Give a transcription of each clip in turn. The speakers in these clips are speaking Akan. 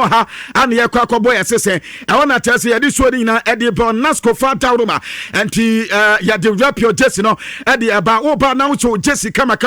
ha and ye kwa boy asese I wanna tell you this one in Eddie Brown Nasco Fata Roma and ya de rap your Jesse no Eddie about oba now to Jesse kama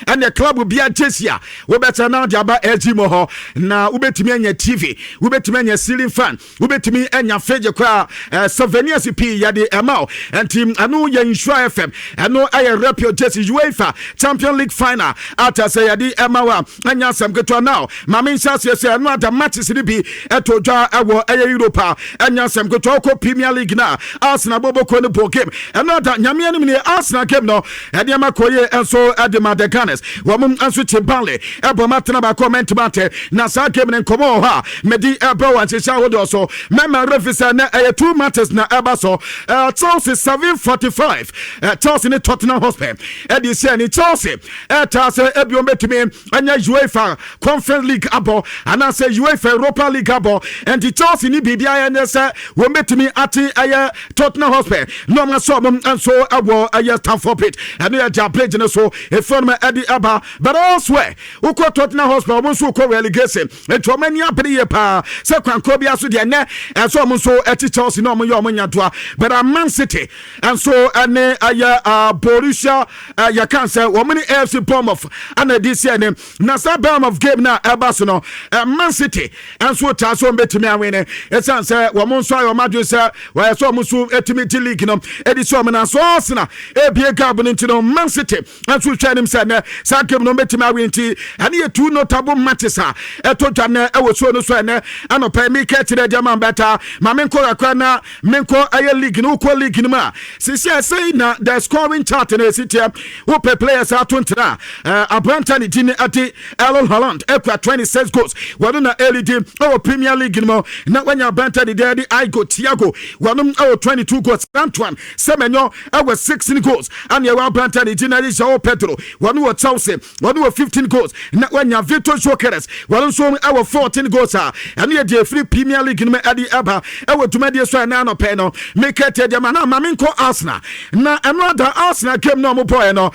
and the club will be a Jesse we better now the about LG Moho na ubetimi anya TV ubetimi anya ceiling fan ubetimi anya feje kwa souvenirs p ya de amao and team anu ya insure FM anu aye rap your Jesse UEFA Champions League final after say ya de amawa anya sam keto now mama nsa say anu ada matches ni bi eto dwa awo aye Europa anya sam keto ko Premier League na Arsenal bobo ko ne ball game anu ada nyame anim ni Arsenal game no e de makoye enso adema de Ganes wo mum anso chebale ebo matena ba comment mate na sa game ne komo ha medi ebo wan chesha wodo so mema refisa na 2 matches na eba so Chelsea 745 Chelsea ne Tottenham Hotspur edi se ni Chelsea etase ebio betimi anya UEFA Conference League abo ana se UEFA Europa League abo and the Chelsea ni bibia ene se wo betimi ati aya Tottenham Hotspur no ma so mum anso abo aya Stamford Bridge and ya jabrage ne so e form edi aba but elsewhere uko Tottenham Hotspur mo so ko relegation ento mani abere pa se kwanko bia so de ne enso mo so eti Chelsea no mo yo mo nyadoa but Man City and so ane aya Borussia ya kan say wo mani AFC Bournemouth ana this year ne na sa Bournemouth game na eba so no Man City and so ta so betimi awene esan say wo mo so ayo madwe say wo so mo so etimi league no edi so mo na so Arsenal ebie gab no ntino Man City and so twanim say ne sa game no betimi awenti ane ye two notable matches eto dwane ewo so no so ne anopa mi ke tire diamond beta ma menko akwa na menko aye league no ko league no ma sisi say na the scoring chart na city who play players are 20 na Abranta ni dini ati Erling Haaland ekwa 26 goals wado na early team our Premier League no na wanya Abranta ni dedi Igo Thiago wado our 22 goals Antoine Semenyo our 16 goals and ya Abranta ni dini João Pedro wado Chelsea wado 15 goals na wanya Vitor Jokeres wado so our 14 goals and ya the free Premier League no adi aba our tumadi so na no pe no make it the man na maminko Arsenal na another Arsenal game no mo boy no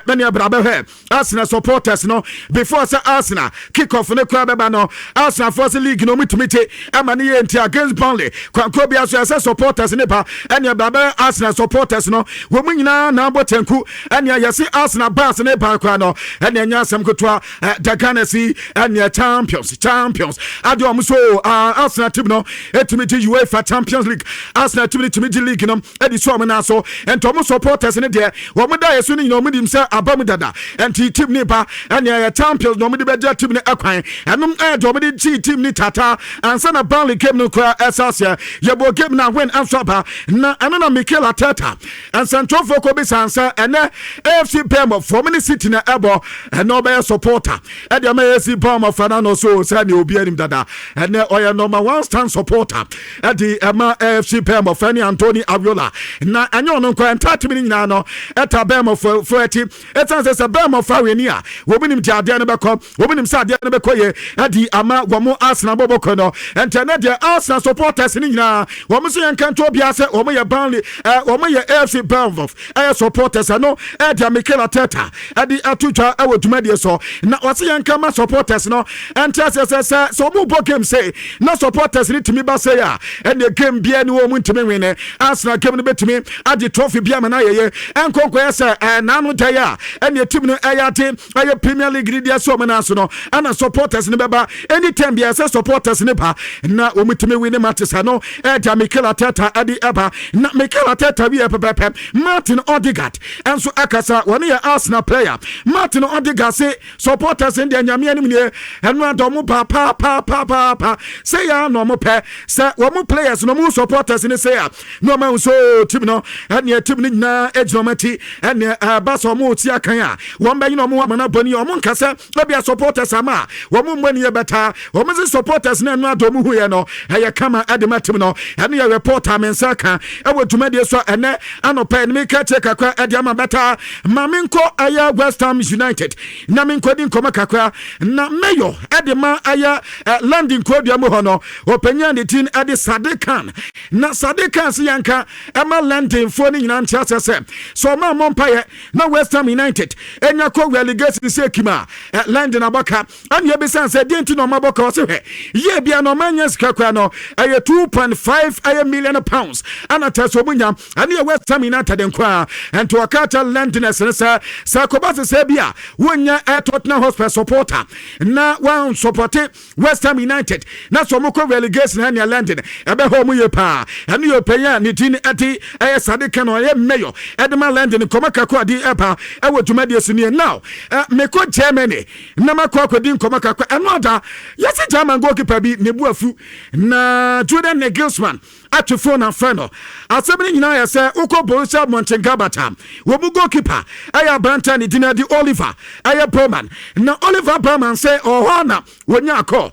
many abrabe he Arsenal supporters no before say Arsenal kick off ne kwa beba no Arsenal first league no mitumite amani enti against Burnley kwanko bia so say supporters ne pa any abrabe Arsenal supporters no wo munyina na botenku any yesi Arsenal bas ne pa kwa no any anya sam kotwa Daganesi any champions ade o so Arsenal team no etumite UEFA Champions League Arsenal team etumite league no edi so amana so entomo supporters ne de wo mu da yeso ni no mu dim say abamu dada enti team ne ba anya champions no mu de beja team ne akwan enum do mu de team ni tata ansa na Burnley game no kwa Asasia yebo game na win answer ba na anana Mikel Arteta and Santofo ko be sansa ene AFC Bournemouth for many city na ebo no be supporter e de ma AFC Bournemouth na no so say ni obi anim dada ene oya number 1 stand supporter e de ma AFC Bournemouth ani Anthony Aviola na anyo no kwa entertainment nyina no eta Bournemouth for eti etan say Bournemouth fa weni a wo binim ti ade ne be ko wo binim say ade ne be ko ye adi ama wo Arsenal boboko no entene de Arsenal supporters ni nyina wo mo so yankanto bia say wo mo ye Burnley wo mo ye AFC Bournemouth supporters no edi Mikel Arteta adi atutwa e woduma de so na wo say yankama supporters no enter say so mo bo game say na supporters ni timi ba say ya and the game bia ni wo mo ntimi win Arsenal game no betimi adi trophy bia ma na ye enkonko ye say na no day a and the team no ayate aye Premier League dia so na so no ana supporters ni beba anytime bia say supporters ni ba na wo mutimi win matches no edi Mikel Arteta adi eba na Mikel Arteta wi pepe Martin Odegaard enso akasa woni ye Arsenal player Martin Odegaard say supporters in dia nyame anim ne eno adom pa say ya no mo pe say wo mo players no mo supporters ni say ya no ma so team no ene team ni na ejomati ene baso mo ti akan a wo mba no mo amana boni o mo nkasa bia supporters ama wo mo mbani ye beta wo mo supporters na eno adom hu ye no eye kama adema team no ene ye reporter men saka e woduma de so ene anopa ene me ka che kakwa ade ama beta maminko aya West Ham United na minko din koma kakwa na mayo edema aya landing code am ho no opanya de tin ade Sadekan na Sadekan si yanka ema landing fo ni nyina ntia sese so ma mompaye na West Ham United enya ko relegation sekima landing abaka anya be san se dinti no maboka o se he ye bia no manya sika kwa no 2.5 million pounds ana taso munya ani West Ham United nkwa and to akata Londoners nsa sakobase se bia wonya Tottenham Hotspur supporter na wan support West Ham United na so moko relegation na London ebe ho mu ye pa ani yo penya ni tin ati sadika no ye mayor edema London komaka kwa di epa ewo dwumade suni now meko Germany na makwa kwadi komaka kwa anoda yesi German goalkeeper bi nebu afu na Jordan Nagelsmann atufo na freno asebini nyina ya se uko Borussia Mönchengladbach wo bu goalkeeper aya Branta ni dinadi Oliver aya Bowman na Oliver Bowman say ohana wonya akọ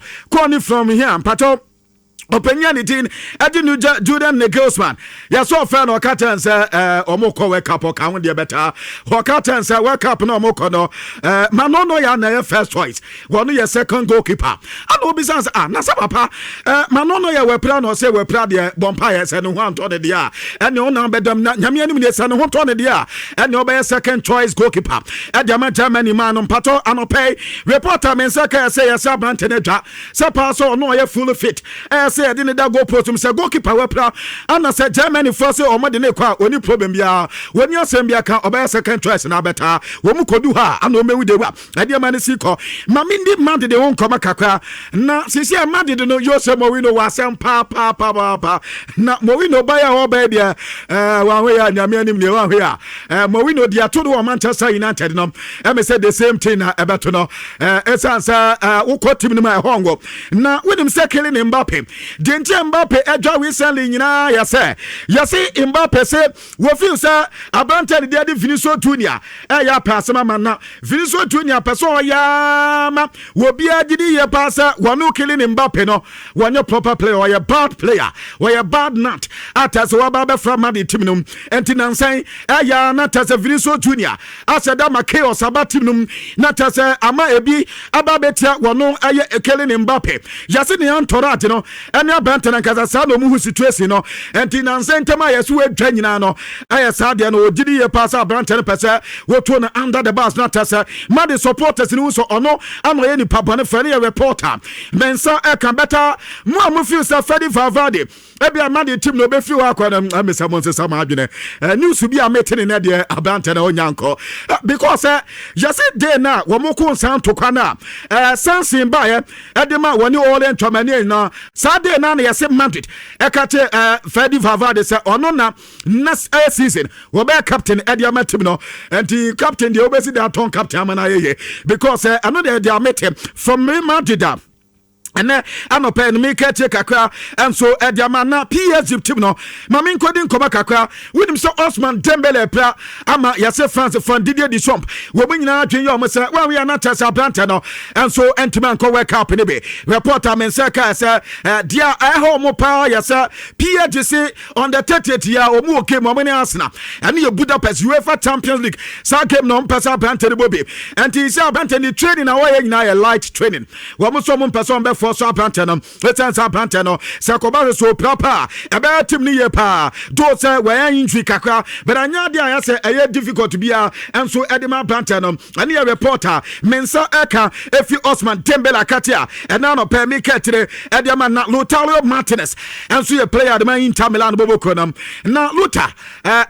ni from here pato Opinion Edinu Jordan Nagelsmann. Yes, so fan or curtains, Omoko wake up or count the better. Or curtains, wake up no moko no. Manono ya first choice. One year second goalkeeper. And no business, Nasapapa. Manono ya we plan or say we proud the Bompires and 120 dia. And no number them Yamian and 120 dia. And no by second choice goalkeeper. At the Germany man on Pato and pay. Reporter Mensaka say a Saban Teneja. Sapaso no ya full fit. Say didn't that go post him say goalkeeper wepra and say Germany first or more than kwa only problem bia when you send bia kan obey second choice na better wo mu kodu ha and me we dey wa ade man si ko mamindi man de won koma kakra na sisi man de no yo say mo we no wa sem pa na mo we no buy ho buy dia wan we ya nyame anim ne wan we ya mo we no dia to do Manchester United no me say the same thing na ebeto no esansa wo ko team no ma hongo na we dem say killing Mbappe Denti Mbappe edwa recently nyina ya say Mbappe say wo feel say Abrante de dey Vinicius Junior ya pass ma na Vinicius Junior person ya ma wo bia gidi ye pass wonu killing Mbappe no wonyo proper player or a bad player or a bad nut atas wa ba from the team no enti nan say ya na tas Vinicius Junior aseda ma chaos about team no na tas ama ebi ababetia wonu aye killing Mbappe yase ne antorate no ene abante na kaza sa no mu situation no enti na nsentema yeso adwa nyina no aye sa de no ogidi ye pass abante no pese wo to na under the bus na tase ma the supporters ni so ono ama ye ni papa ne fere ye reporter mensa e kan beta mo amu sa Freddy Valverde ebi ama the team no be fi wa kwa na amesa mo nsa ma adwene news bi ametene na de abante na onyanko because just day na wo mo ko nsan to kwa na sansin ba ye edema woni all entwamani na Saturday na yase Madrid ekate Freddy Valverde say ono na next season we be captain Ediama team no and the captain the obesi that ton captain amana ye because another they are met from Madrid and I'm a pen make a check and so Ediamana PSG team no mamin kodin koma kakra with him so Osman Dembele player ama yase France from Didier Deschamps we bring na twin yo mo say when we are not as a brand no and so entiman ko work up be reporter Mensaka say dia ho mo pa yase PSG say on the 30th year o mu okay mo many Arsenal and you Budapest UEFA Champions League sa game no pesa brand the bobi and he say brand the training away na light training we mo so mo person be for so Brantano, let's answer Brantano, Sakoba so proper, about him near pa, do say where injury kakra, but I know I say a difficult to be and so Edema Brantano, and near reporter, Mensa Eka, if you Osman Dembele Katia, and now no pay me catire, Edema Lautaro Martinez, and so you play the man in Tamilan Bobokonum. Now Luta,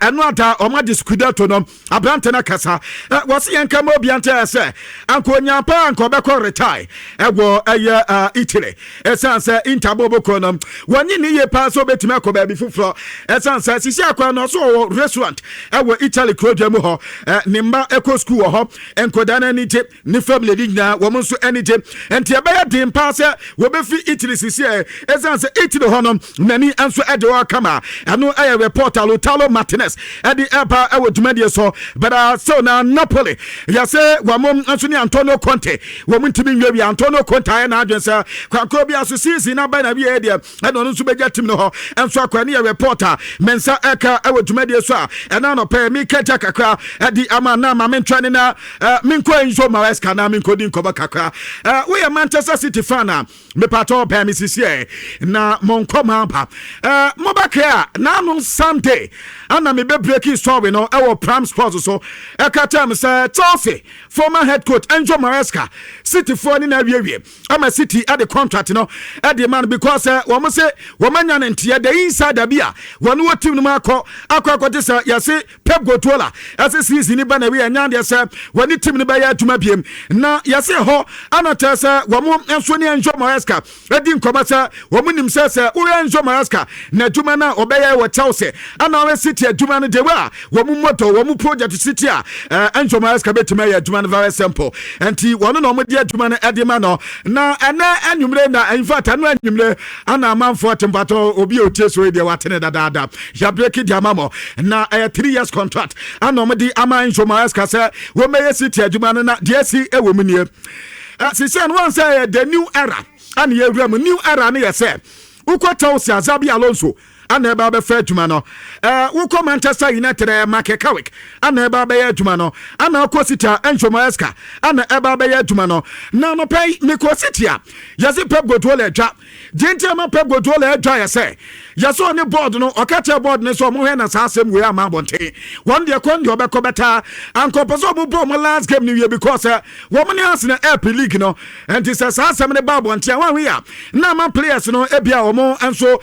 and what or my discudatonum, a Brantana Casa, was the Ankamo Biante say, Uncle Nyapa and Quebeco retire, a Italy. Esanse Interbobo Konam. When you need a pass over to Mako baby full Esanse Sisiakwa no so restaurant. Ewo Italy Krojamuho, Nimba Eco School ho, and Kodana Nite, ni family digna, woman so anything, and Tiabaya Dim Passer, will be free Italy Sisia, Esanse Italy Honum, many answer Edwa Kama, and no air reporter Lutalo Martinez, at the Epa Ewo Jumedia so, but so now Napoli. Yase, Wamon Anthony Antonio Conte, woman to be Antonio Conte and Agency. Kwakobia so season na ba na bi area and ono so beja team no ho enso akwani a reporter Mensa Eka ewo dwumade so a ena no pay me kaja kakra edi ama na ma mentwane na minko Enzo Maresca na minko din koba kakra we are Manchester City fan na me pato pay me sisi na monkoma ba mobaka na no Sunday ana me be breaking story no ewo Prime Sports so eka time say Chelsea former head coach Enzo Maresca City for ni na wie ama City at the contract no at the man because woman say woman and the inside the beer one what team no akọ this yase Pep Guardiola as a season ba na we anya de say when the team no ba ya adwuma biem na yase ho anata say womo enso ne Enzo Maresca edi nkobasa womo nim say wo Enzo Maresca na adwuma na obeya wo Chelsea ana we City adwuma no de wa womo moto womo project City Enzo Maresca betima ya adwuma no very simple enti wono no mo de adwuma no edi ma no na ana anwumre na in fact anu anwumre ana amanfo tempato obi otie so de watene dada ya break it amamo na 3 years contract ana mo di ama Enzo Maresca say wo meye City adwuma no na de si e wo munie sisi no say the new era and ye new era na ye say ukota Xabi Alonso ana eba be fa adwuma no wo Manchester United Mark Kawik ana eba be adwuma no ana ko City Enzo Maresca ana eba be adwuma no na no pay me ko City a yase Pep Guardiola adwa gentle ma Pep Guardiola adwa ye say yase on the board no okata board ne so mo he na sa asem we ama bonten one day kon de obekọ beta anko peso mo bo mo last game new year because wo mo ne Arsenal Air League no and it says sa asem ne ba bonten wan we a na ma players no ebia wo mo enso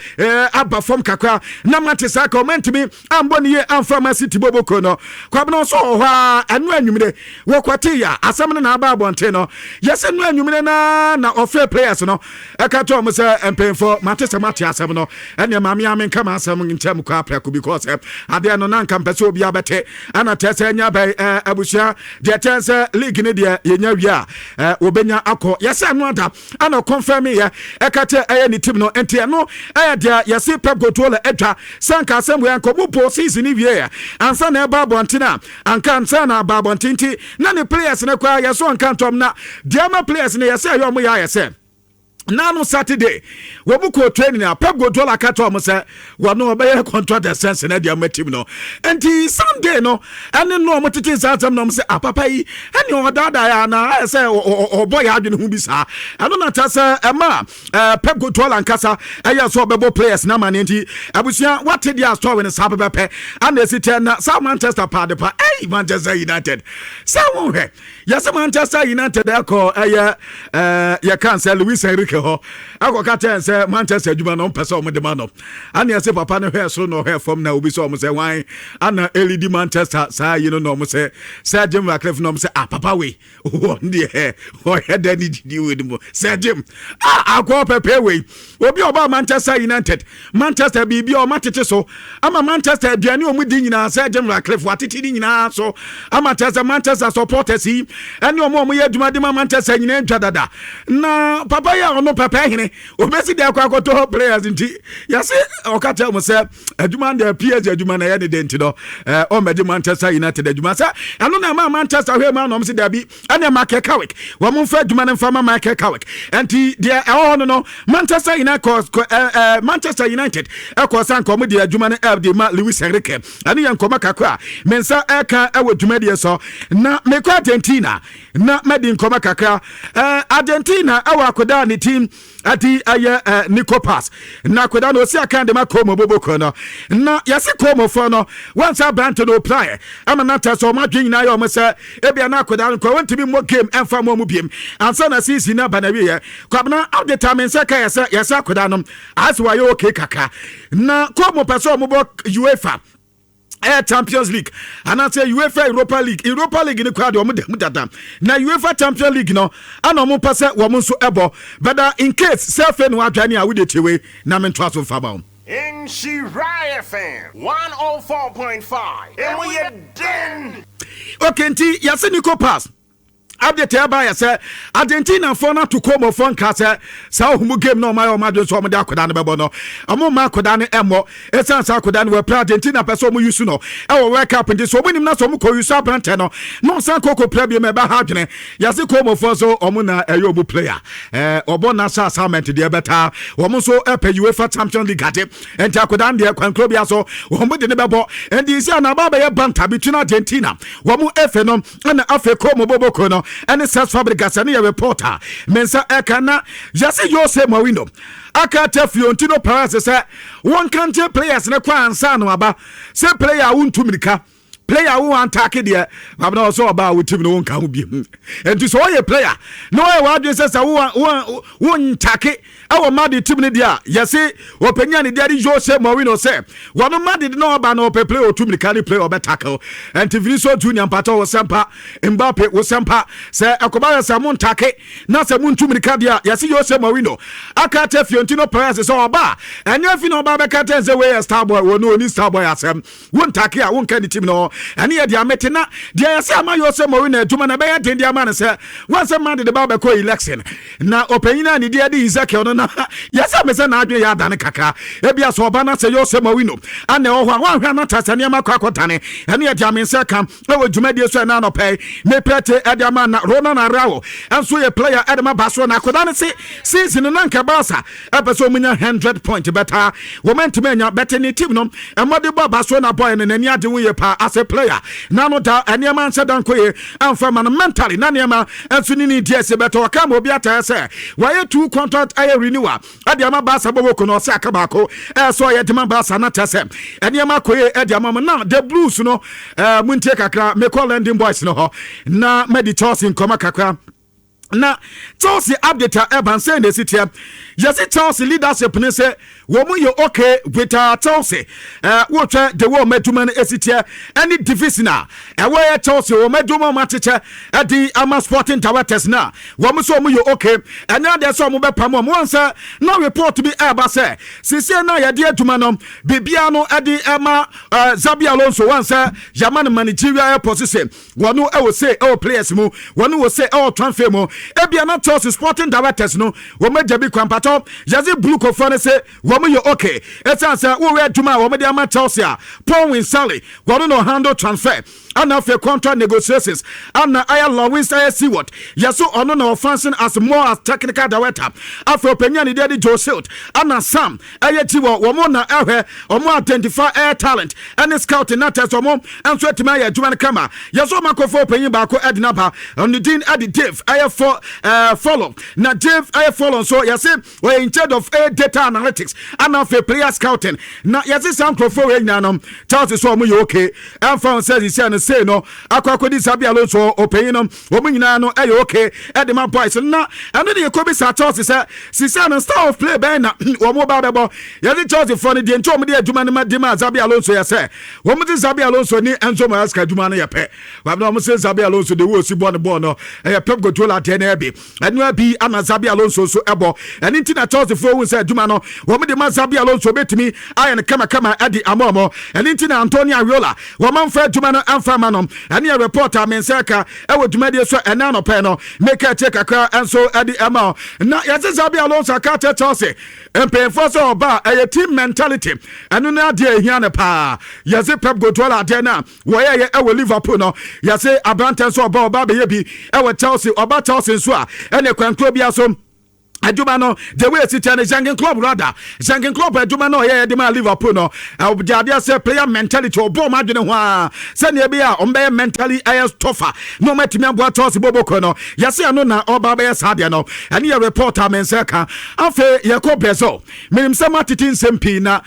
aba form kakra na mate sa comment me amboni ye amfama City boboko no kwabno so ho anu anwumre wo kwate ya asem ne na aba bonten no yes anu anwumre na ofe players no ekato mo se empenfo mate se mate asem no ene mame amen kama asem ntem kwa aprako because ade no na nkampese obi abete ana tese nya bai abusia de tense league ne de yenya wia obenya akọ yes anu ada ana confirm ye ekate ni team no enti no de yes Pep Guardiola edwa sanka asem we anko po season ni wie ansa na eba bontina anka ansa na aba bontinti na ne players ne kwa yes on kantom na diama players ne yes ayo mo ya yes Nano Saturday, we buko training a Pep Guardiola kato mo say wano obey contract the sense na dia team no. Enti Sunday no, and no mo titin sa tam no say papa yi, any o dada ya na say o boy adwene hu bi sa. Ano na ta say Pep Guardiola nkasa eya so obebo players na man enti abusia what dia store when sa pepe and they sit na South Manchester party pa Manchester United. Sa won he. Yes Manchester United akọ ya kan say Luis Enrique ho akokata say Manchester adwuma no pese o de ma no ana say papa no hwe so no hwe from na obi so o say wan ana LED Manchester say you know no mo say Jim Ratcliffe no say papa we on the hair o head any di we mo say Jim akọ pepe we obi oba Manchester United Manchester bibi o matete so ama Manchester aduane o mu di nyina say Jim Ratcliffe watete di nyina so ama Manchester supporters yi ene o mo ye adwuma di Manchester nyina ntwa dada na papa ya no papa hene obesi de akwakoto players nti yase okata mo se adwuma de PSG adwuma na ye de denti do o mede Manchester United adwuma sa ano na Manchester hwe ma no mo se da bi ane Mark Kawik wo mo fa adwuma na fa Mark Kawik enti de no Manchester United ekosan ko mo de adwuma na de ma Luis Enrique ane yan ko makakwa mensa eka adwuma de so na me ko Argentina na medi nkoma kakra Argentina awakoda ni team ati Nico Pass na koda no si aka de makomo boboko no na yase komo fo no once abant no play ama na taso ma dwen na yo mo se ebia na koda ko wantimi mo game emfa mo mu biem ansa na sisi na banawi ye kwabna out the time se ka yase koda no aswa yo okay kaka na komo peso mo bo UEFA Champions League and I say UEFA Europa League ni kwade o mudada na UEFA Champions League no ana mo pase wo mo so ebo but in case self no adwane a we dey tewe na me ntwa so faba Nhyira FM 104.5 and we are den okay nti yase Nico Pass update aba ya say Argentina for na to come of fun kase sa ohumu game no my omadwe so omde akoda ne bebo no omo ma akoda ne emo esan sa akoda ne we pra Argentina person omo use no e wo world cup ndi so omo nim na so omo ko use abrante no no san koko play bi me ba ha dwene yase ko omo for so omo na eyo omo player obo na sa assignment de beta omo so epe UEFA Champions League ade enti akoda ne kwan klobia so omo de ne bebo endi isi na ba ye banta between Argentina omo efe no na afe ko omo boboko no any such fabricas and a reporter mensa ekana just Jose Mourinho akata Fiorentino Perez say one country players na kwa ansa no aba say player won't mirika player who attack there I'm not so about with team no one can be and to so a player no I just says one take our mad team there yes say opinion there is Jose Mourinho say one mad did no about no play or two can play or tackle and TV so junior pato was sempa Mbappe was sempa say akobara samon take na samun two dia yes Jose Mourinho akate Fiorentino Perez so oba and if you know baba kate say we star boy we no ni star boy asem won take a won kan team no and here dia metina dia say ama Jose Mourinho aduma na be ya dia man say once a man the baba ko election na opinion ni dia di Ezekiel no na yes me say na adwe ya dane kaka e bia so oba na say Jose Mourinho ane o hwa na tasania makwa and here dia men say kam e wo dwuma die so na no pay me prete edama na Ronald Araujo enso ye player edama baso na koda ne say season na nka Barca epeso munya 100 point better wo meant menya better ni team no e mode baba so na boy ne nani ade wo ye pa as a player na no da eniema nse dan koye amfa man mentally na niema enso ni die se better kam obi ata say why 2 contract aye renewal ade ama Barca bobo ko no se akaba ko so ye de ma Barca na tese eniema koye ade ama na the Blues no muntie kakra me call ending boys no ho na meditation koma kakra na Chelsea update Evan saying the city yes Chelsea leadership ne say womu you okay with Chelsea what the war meduman city any divisional where Chelsea wo meduma matche at the Ama Sporting Directors na womu so you okay and now there's some be pam once no report to be eba say sisi na ya de aduma no bibia no ade Ama Xabi Alonso once German managerial position wonu e wo say players mu wonu wo say transfer mu ebia na Chelsea Sporting Directors no wo mejabi kwampato yazi blue kofone say wo you okay it's answer wo we aduma wo me de Ama Chelsea Paul Winsally wonu no handle transfer and after contract negotiations and I Lawrence I see what yes so ono no function as more as technical director after opinion the daddy Joe Silt and Sam ayeti wo mo na ehwe omo identify air talent and scouting na test omo and so tima ya aduma kama yes so makofo opinion ba ko edinaba on the dean at the Dave I follow na Dave I follow so yes we in charge of data analytics and after player scouting na yes some crofo we nyanom Charles so mo you okay and found says he say no akwakodi Xabi Alonso opinion omunyina no ayo okay e my boys na eno de ekobi sa Chelsea say sisa no style of play ben na omo ba bebo ye de Chelsea for the nto omo de aduma na de ma Xabi Alonso ye say omo de Xabi Alonso ni Enzo Maresca aduma na ye pe wa na omo say Xabi Alonso de wo si ball no e Pep Guardiola de na be eno abi ana Xabi Alonso so ebo eno nti na Chelsea for wo say aduma no omo de ma Xabi Alonso betimi aye ne kama adi amomo eno nti na Antonio Ariola wo man fa aduma no amfa manom and your reporter Menseka e wo dwumade so ena no pe no make a check akra enso adi ema na yase Xabi Alonso ka Chelsea empe force oba a team mentality enu na ade ehia ne pa yase Pep Guardiola ade na wo ye e wo Liverpool no yase Abrante so oba be ye bi e wo Chelsea oba Chelsea so a ene kwankro bia so aduma no the way sit and Jangen Club rather Jangen Club aduma no ye de ma Liverpool no objadia say player mentality obo madwene ho a say ne bia ombe mentally is tougher no matimi abo Chelsea boboko no yase no na oba be sade no and your reporter Menseka afa ye ko bezo minim say matitin sempi na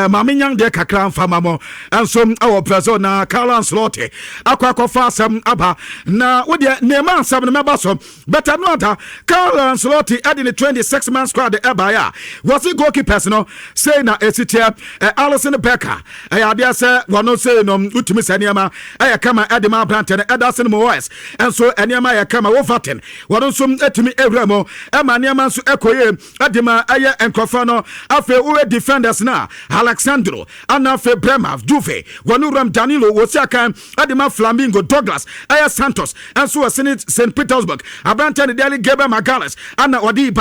mamenyan de kakra mfama mo enso awo bezo na Carlo Ancelotti akwakofa asem aba na wo de nema asem no meba so better no other Carlo Ancelotti adding 26-man squad the Ebaya was the goalkeepers no say na esitia Alisson Becker dia say wano say no utimi saniama kama Edema Branten Ederson Moyes and so aniama kama Wolverton wano so etimi Evremo maniama so ekoye Edema enkofano afe uwe defenders na Alexandro anafe Brema Juve wano Ram Danilo wosiaka Edema Flamingo Douglas Santos and so St. Petersburg Abranten Daily Gabriel Magalhaes ana odi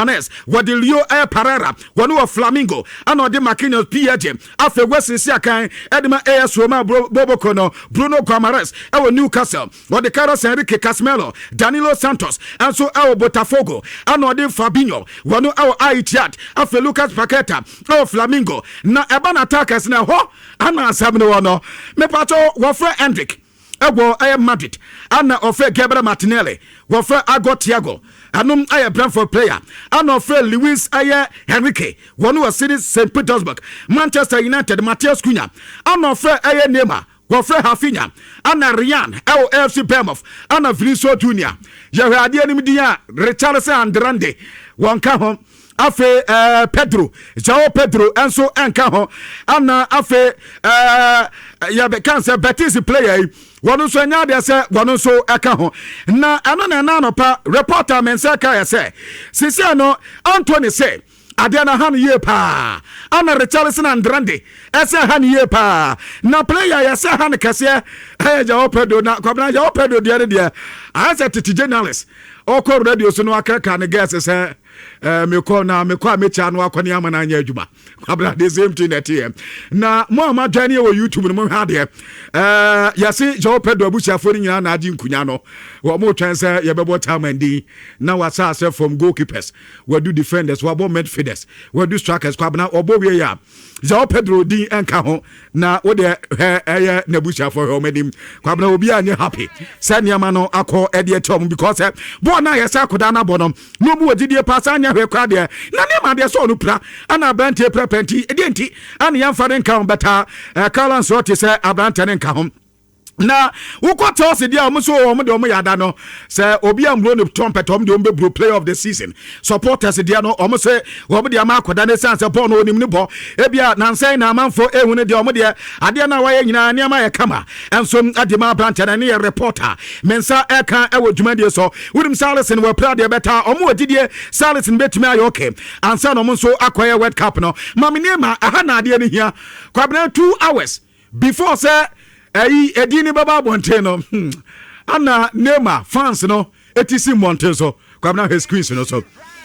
wadi Leo Pereira wanu wa Flamingo ana odi Marquinhos PJ afe Wesley Siakan Edema AS Roma Boboko no Bruno Guimaraes ewo Newcastle wadi Carlos Enrique Casemiro Danilo Santos anso ewo Botafogo ana odi Fabinho wanu ewo Aithiad afe Lucas Paqueta ewo Flamingo na ebana attackers na ho ana asabne wono me pato wofre Hendrick ewo Madrid ana ofre Gabriel Martinelli wofre Ago Thiago anum aye Brentford player ano free Luis aye Henrique one was St. Petersburg Manchester United Matthias Cunha ano free aye Neymar Gofre Hafinya, Anna Rian, LFC Bemoff, Anna Vinicio Junior, Yahadi Dia, Richarlison Andrande, Wankaho, Afe Pedro, Jao Pedro, Enzo Ankaho, Anna Afe Yabekansa Betis player, Wanuso Nyade say, Wanuso Akaho, Na Anana Nanopa, reporter Mensaka say, Sisiano, Anthony say, Adana han ye pa ana Richarlison Andrande ese han ye pa na player ya se han kase ja opedo na kwabna ja opedo de asa titi journalist okọ radio so no akaka ne guess se me ko amecha no akọ ne amana anya adwuma kwabna the same thing at here na mo amadwane wo YouTube no mo ha de ya se ja opedo abusiafo ni nyina na adi nkunya no wo mo twan se ye bebo tamandi na wasa se from goalkeepers we do defenders we bo midfielders we do strikers kwabna obo we ya ja Pedro din enka ho na wo de na busiafo ho medim kwabna obi anye happy se niama no akọ e de tom because bo na yesa akoda na bonom no mu odidie pass anya hwe kwa de na ne ma de so no pra ana abante prepenti edenti ana yamfa den ka beta Carlos Rotti se abante den ka ho na wukota ose dia omo so omo de omo yada no se obi amro no trumpet omo de omo be player of the season supporters dia no omo se omo de ama akoda ne sense ball no onim ne bo ebia nansen na amanfo ehunu de omo de ade na waye nyina ne ama ye kama enso adema branch na ne reporter mensa eka ewo dwuma de so wurim Salison we proud de beta omo odidie Salison betumi ayo okay ansa no omo so akoye World Cup no mame ne ma aha na ade ne hia kwabena 2 hours before say edini baba bonte no ana Neymar fans no etisi monte so kwabna he screens no so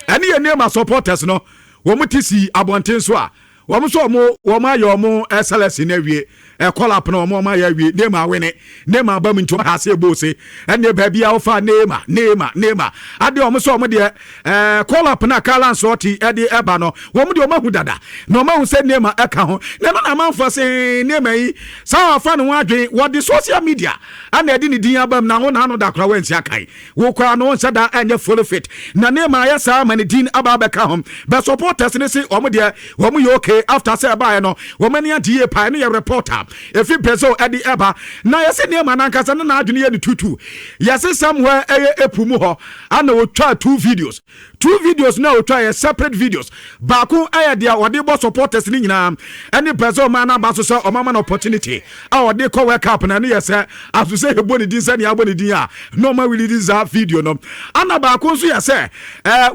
ani Neymar supporters no wo mutisi abonte so a wo so wo ma yo mo SLS na wie call up no mo ma ya wie Neymar wene Neymar ba minto ha se bose ene ba bia wo fa Neymar ade wo so mo de call up na Carlos Rotti ede eba no wo mo de wo ma hu dada no ma hu se Neymar eka ho na na man for se Neymar yi sa fa no adwen wo de social media ana ede ni din abam na ho na no da kra wansi akai wo kwa no nsa da anya follow fit na Neymar ya sa ma ni din aba be ka ho be supporters ne se wo mo de wo mo yo okay after say ba no wo mani adie pa ne reporter efi peso edi eba na yesi Neymar na nkasa na adwene ye ni tutu yesi somewhere epumu ho ana wo twa 2 videos na wo twa separate videos baako aya dia wode bo supporters ni nyina eni peso man na ba so so o mama na opportunity a wode ko World Cup na ne yese aso se hebo ni din se ne abo ni din a no ma really this video no ana baako so yese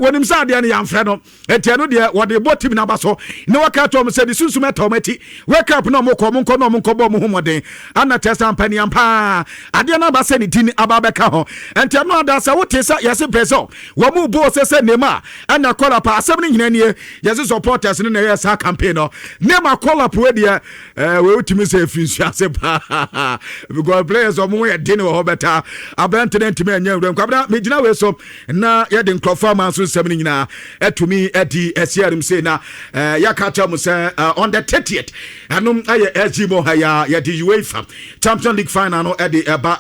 wonim sa dia ne yamfre no enti no de wode bo team na ba so ne waka to se di sunsuma tomati World Cup no mo ko bo mo homoden ana tesa mpani ampa ade na ba se ni din ababeka ho enti no ada se wote sa yese peso wo mu bo se Neymar ana call up asem ni nyina nie yese supporters ni na yesa campaign no Neymar call up we dia we utimi se finsu ase pa because players o mo ye din wo beta abante na ntimi anya wura kwabra megina we so na ye de nkrofa man so sem ni nyina etumi edi esiarim se na yakata mu se on the 30th anum aye SG mo haya ya di UEFA Champions League final no edi eba